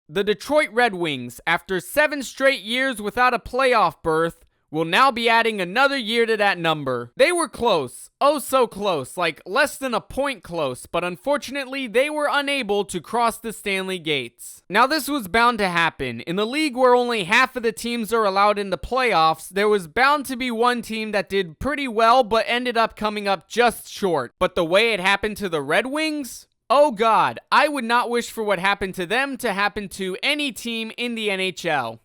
The Detroit Red Wings, after 7 straight years without a playoff berth, will now be adding another year to that number. They were close, oh so close, like less than a point close, but unfortunately they were unable to cross the Stanley gates. Now this was bound to happen. In the league where only half of the teams are allowed in the playoffs, there was bound to be one team that did pretty well but ended up coming up just short. But the way it happened to the Red Wings? Oh God, I would not wish for what happened to them to happen to any team in the NHL.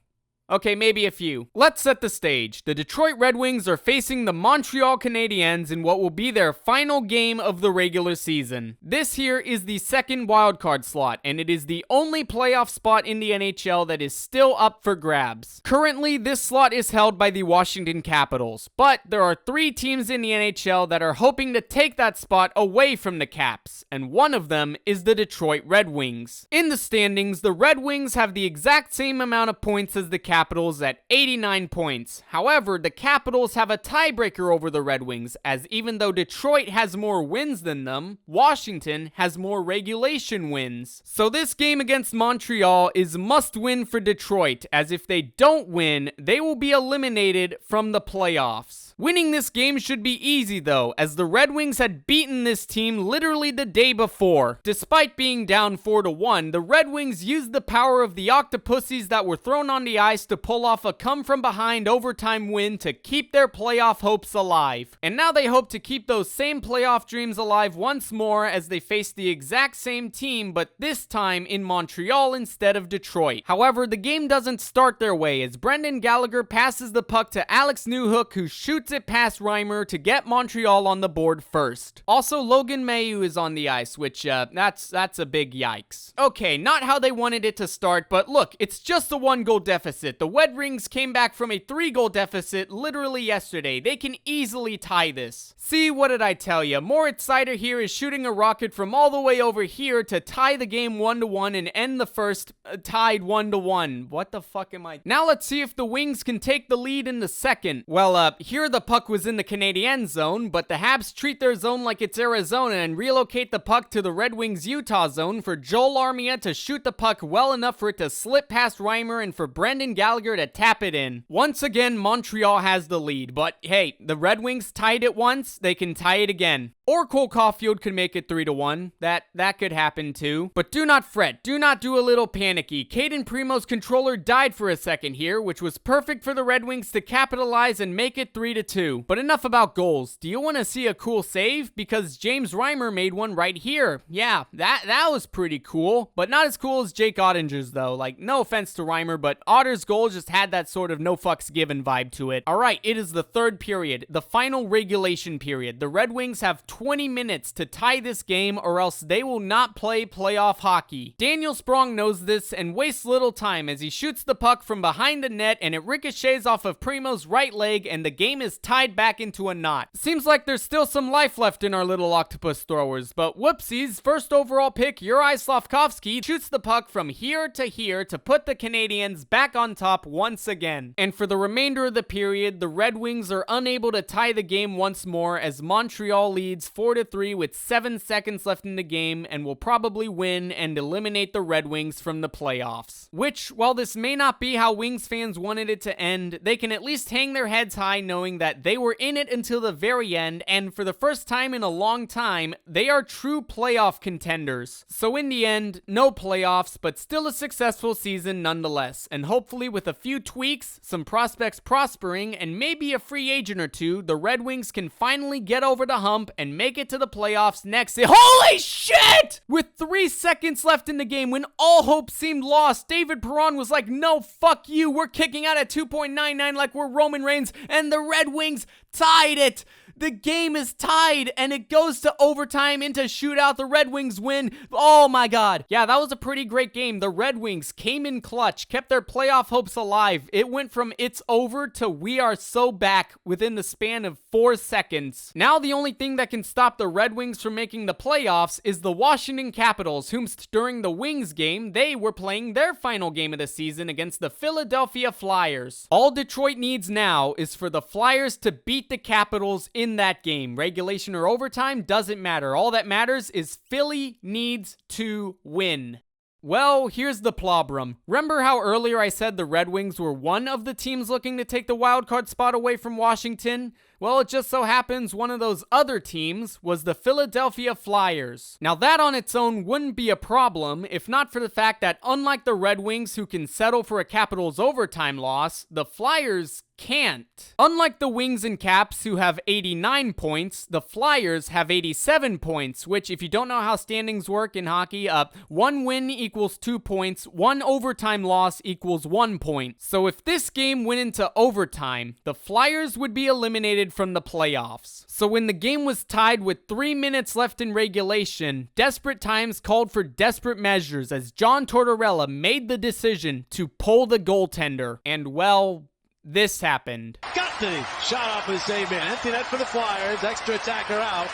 Okay, maybe a few. Let's set the stage. The Detroit Red Wings are facing the Montreal Canadiens in what will be their final game of the regular season. This here is the second wildcard slot, and it is the only playoff spot in the NHL that is still up for grabs. Currently, this slot is held by the Washington Capitals, but there are 3 teams in the NHL that are hoping to take that spot away from the Caps, and one of them is the Detroit Red Wings. In the standings, the Red Wings have the exact same amount of points as the Capitals at 89 points. However, the Capitals have a tiebreaker over the Red Wings, as even though Detroit has more wins than them, Washington has more regulation wins. So this game against Montreal is must win for Detroit, as if they don't win, they will be eliminated from the playoffs. Winning this game should be easy though, as the Red Wings had beaten this team literally the day before. Despite being down 4-1, the Red Wings used the power of the Octopussies that were thrown on the ice to pull off a come-from-behind overtime win to keep their playoff hopes alive. And now they hope to keep those same playoff dreams alive once more as they face the exact same team, but this time in Montreal instead of Detroit. However, the game doesn't start their way as Brendan Gallagher passes the puck to Alex Newhook, who shoots it past Reimer to get Montreal on the board first. Also, Logan Mailloux is on the ice, which, that's a big yikes. Okay, not how they wanted it to start, but look, it's just a 1-goal deficit. The Red Wings came back from a 3-goal deficit literally yesterday. They can easily tie this. See, what did I tell you? Moritz Seider here is shooting a rocket from all the way over here to tie the game 1-1 and end the first tied 1-1. What the fuck am I? Now let's see if the Wings can take the lead in the second. Well, here the puck was in the Canadiens zone, but the Habs treat their zone like it's Arizona and relocate the puck to the Red Wings Utah zone for Joel Armia to shoot the puck well enough for it to slip past Reimer and for Brendan Gallagher to tap it in. Once again, Montreal has the lead, but hey, the Red Wings tied it once, they can tie it again. Or Cole Caulfield could make it 3-1. That could happen too. But do not fret. Do not do a little panicky. Caden Primo's controller died for a second here, which was perfect for the Red Wings to capitalize and make it 3-2. But enough about goals. Do you want to see a cool save? Because James Reimer made one right here. Yeah, that was pretty cool. But not as cool as Jake Ottinger's though. Like, no offense to Reimer, but Otter's goal just had that sort of no fucks given vibe to it. Alright, it is the third period. The final regulation period. The Red Wings have 20 minutes to tie this game or else they will not play playoff hockey. Daniel Sprong knows this and wastes little time as he shoots the puck from behind the net and it ricochets off of Primo's right leg and the game is tied back into a knot. Seems like there's still some life left in our little octopus throwers, but whoopsies, first overall pick Juraj Slafkovsky shoots the puck from here to put the Canadiens back on top once again. And for the remainder of the period, the Red Wings are unable to tie the game once more as Montreal leads 4-3 with 7 seconds left in the game and will probably win and eliminate the Red Wings from the playoffs. Which, while this may not be how Wings fans wanted it to end, they can at least hang their heads high knowing that they were in it until the very end, and for the first time in a long time, they are true playoff contenders. So in the end, no playoffs, but still a successful season nonetheless, and hopefully with a few tweaks, some prospects prospering, and maybe a free agent or two, the Red Wings can finally get over the hump and make it to the playoffs next year. Holy shit! With 3 seconds left in the game, when all hope seemed lost, David Perron was like, no, fuck you, we're kicking out at 2.99 like we're Roman Reigns, and the Red Wings tied it! The game is tied, and it goes to overtime into shootout. The Red Wings win. Oh my god. Yeah, that was a pretty great game. The Red Wings came in clutch, kept their playoff hopes alive. It went from it's over to we are so back within the span of 4 seconds. Now the only thing that can stop the Red Wings from making the playoffs is the Washington Capitals, whom during the Wings game, they were playing their final game of the season against the Philadelphia Flyers. All Detroit needs now is for the Flyers to beat the Capitals in that game. Regulation or overtime doesn't matter. All that matters is Philly needs to win. Well, here's the problem. Remember how earlier I said the Red Wings were one of the teams looking to take the wildcard spot away from Washington? Well, it just so happens one of those other teams was the Philadelphia Flyers. Now that on its own wouldn't be a problem if not for the fact that unlike the Red Wings who can settle for a Capitals overtime loss, the Flyers can't. Unlike the Wings and Caps who have 89 points, the Flyers have 87 points, which if you don't know how standings work in hockey, one win equals 2 points, one overtime loss equals 1 point. So if this game went into overtime, the Flyers would be eliminated from the playoffs. So when the game was tied with 3 minutes left in regulation, desperate times called for desperate measures as John Tortorella made the decision to pull the goaltender. And well, this happened. Got the shot off of the save man. Empty net for the Flyers. Extra attacker out.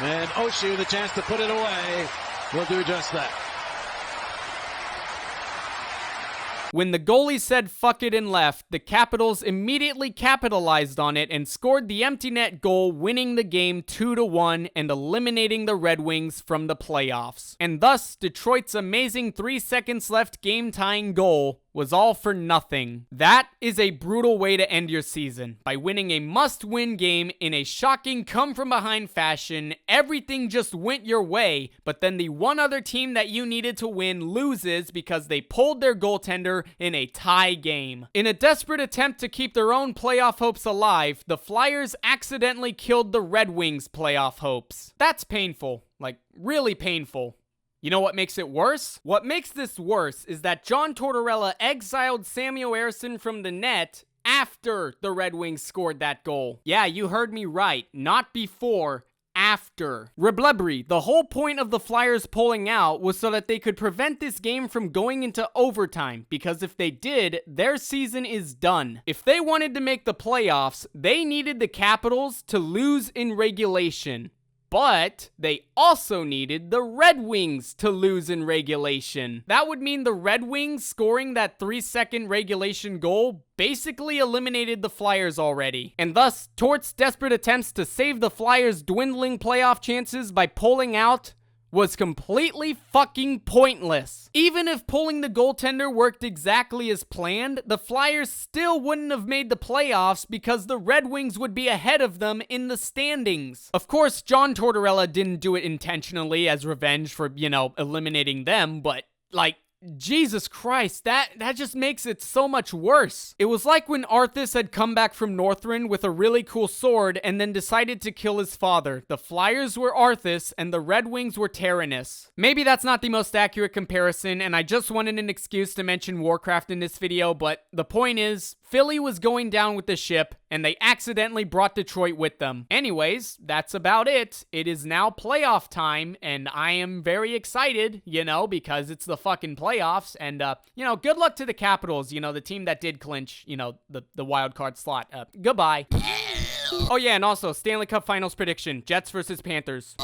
And Oshie with a chance to put it away. Will do just that. When the goalie said fuck it and left, the Capitals immediately capitalized on it and scored the empty net goal, winning the game 2-1 and eliminating the Red Wings from the playoffs. And thus, Detroit's amazing 3 seconds left game-tying goal was all for nothing. That is a brutal way to end your season. By winning a must-win game in a shocking come-from-behind fashion, everything just went your way, but then the one other team that you needed to win loses because they pulled their goaltender in a tie game. In a desperate attempt to keep their own playoff hopes alive, the Flyers accidentally killed the Red Wings' playoff hopes. That's painful. Like, really painful. You know what makes it worse? What makes this worse is that John Tortorella exiled Samuel Ersson from the net after the Red Wings scored that goal. Yeah, you heard me right. Not before, after. RareWallaby, the whole point of the Flyers pulling out was so that they could prevent this game from going into overtime, because if they did, their season is done. If they wanted to make the playoffs, they needed the Capitals to lose in regulation. But they also needed the Red Wings to lose in regulation. That would mean the Red Wings scoring that 3-second regulation goal basically eliminated the Flyers already. And thus, Tort's desperate attempts to save the Flyers' dwindling playoff chances by pulling out was completely fucking pointless. Even if pulling the goaltender worked exactly as planned, the Flyers still wouldn't have made the playoffs because the Red Wings would be ahead of them in the standings. Of course, John Tortorella didn't do it intentionally as revenge for, eliminating them, but, Jesus Christ, that just makes it so much worse. It was like when Arthas had come back from Northrend with a really cool sword and then decided to kill his father. The Flyers were Arthas and the Red Wings were Tyrannus. Maybe that's not the most accurate comparison and I just wanted an excuse to mention Warcraft in this video, but the point is, Philly was going down with the ship, and they accidentally brought Detroit with them. Anyways, that's about it. It is now playoff time, and I am very excited, because it's the fucking playoffs, and, good luck to the Capitals, the team that did clinch, the wild card slot. Goodbye. Oh yeah, and also, Stanley Cup Finals prediction, Jets versus Panthers.